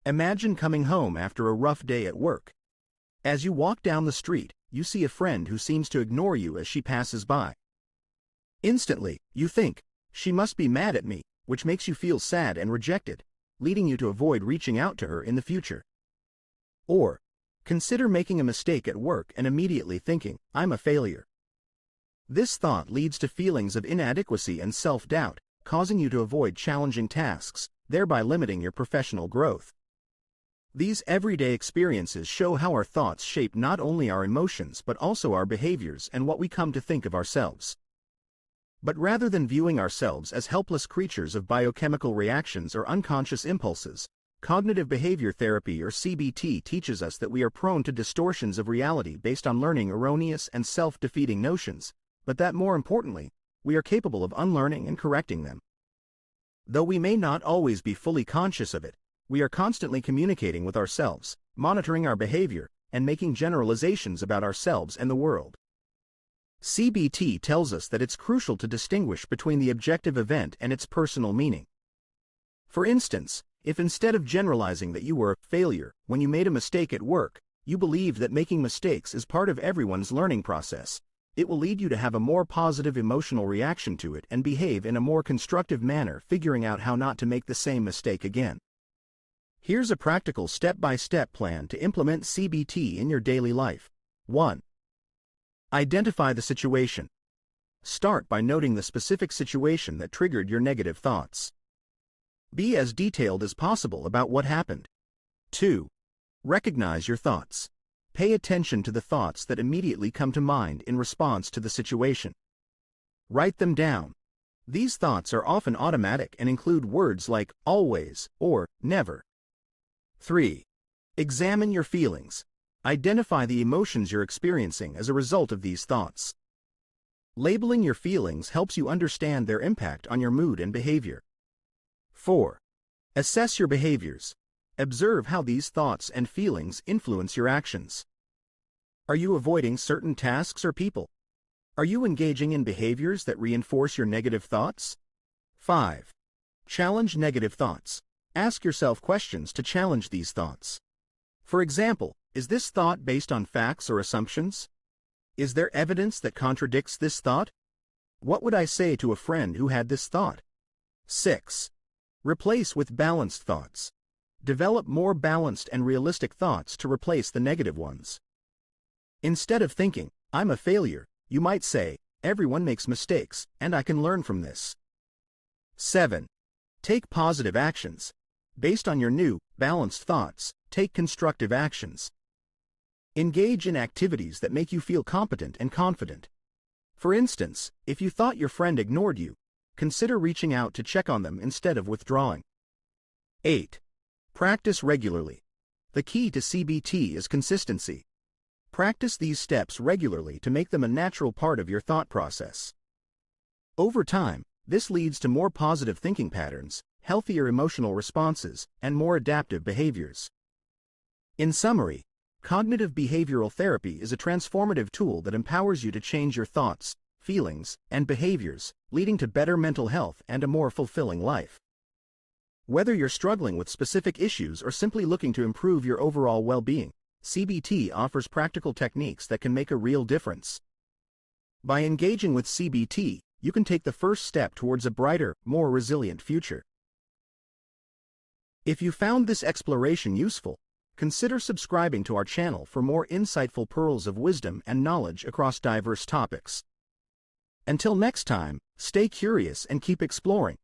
Imagine coming home after a rough day at work. As you walk down the street, you see a friend who seems to ignore you as she passes by. Instantly, you think, she must be mad at me, which makes you feel sad and rejected, leading you to avoid reaching out to her in the future. Or, consider making a mistake at work and immediately thinking, I'm a failure. This thought leads to feelings of inadequacy and self-doubt, causing you to avoid challenging tasks, thereby limiting your professional growth. These everyday experiences show how our thoughts shape not only our emotions but also our behaviors and what we come to think of ourselves. But rather than viewing ourselves as helpless creatures of biochemical reactions or unconscious impulses, cognitive behavior therapy or CBT teaches us that we are prone to distortions of reality based on learning erroneous and self-defeating notions, but that more importantly, we are capable of unlearning and correcting them. Though we may not always be fully conscious of it, we are constantly communicating with ourselves, monitoring our behavior, and making generalizations about ourselves and the world. CBT tells us that it's crucial to distinguish between the objective event and its personal meaning. For instance, if instead of generalizing that you were a failure when you made a mistake at work, you believe that making mistakes is part of everyone's learning process, it will lead you to have a more positive emotional reaction to it and behave in a more constructive manner, figuring out how not to make the same mistake again. Here's a practical step-by-step plan to implement CBT in your daily life. 1. Identify the situation. Start by noting the specific situation that triggered your negative thoughts. Be as detailed as possible about what happened. 2. Recognize your thoughts. Pay attention to the thoughts that immediately come to mind in response to the situation. Write them down. These thoughts are often automatic and include words like always or never. 3. Examine your feelings. Identify the emotions you're experiencing as a result of these thoughts. Labeling your feelings helps you understand their impact on your mood and behavior. 4. Assess your behaviors. Observe how these thoughts and feelings influence your actions. Are you avoiding certain tasks or people? Are you engaging in behaviors that reinforce your negative thoughts? 5. Challenge negative thoughts. Ask yourself questions to challenge these thoughts. For example, is this thought based on facts or assumptions? Is there evidence that contradicts this thought? What would I say to a friend who had this thought? 6. Replace with balanced thoughts. Develop more balanced and realistic thoughts to replace the negative ones. Instead of thinking, I'm a failure, you might say, everyone makes mistakes, and I can learn from this. 7. Take positive actions. Based on your new, balanced thoughts, take constructive actions. Engage in activities that make you feel competent and confident. For instance, if you thought your friend ignored you, consider reaching out to check on them instead of withdrawing. 8. Practice regularly. The key to CBT is consistency. Practice these steps regularly to make them a natural part of your thought process. Over time, this leads to more positive thinking patterns, healthier emotional responses, and more adaptive behaviors. In summary, cognitive behavioral therapy is a transformative tool that empowers you to change your thoughts, feelings, and behaviors, leading to better mental health and a more fulfilling life. Whether you're struggling with specific issues or simply looking to improve your overall well-being, CBT offers practical techniques that can make a real difference. By engaging with CBT, you can take the first step towards a brighter, more resilient future. If you found this exploration useful, consider subscribing to our channel for more insightful pearls of wisdom and knowledge across diverse topics. Until next time, stay curious and keep exploring.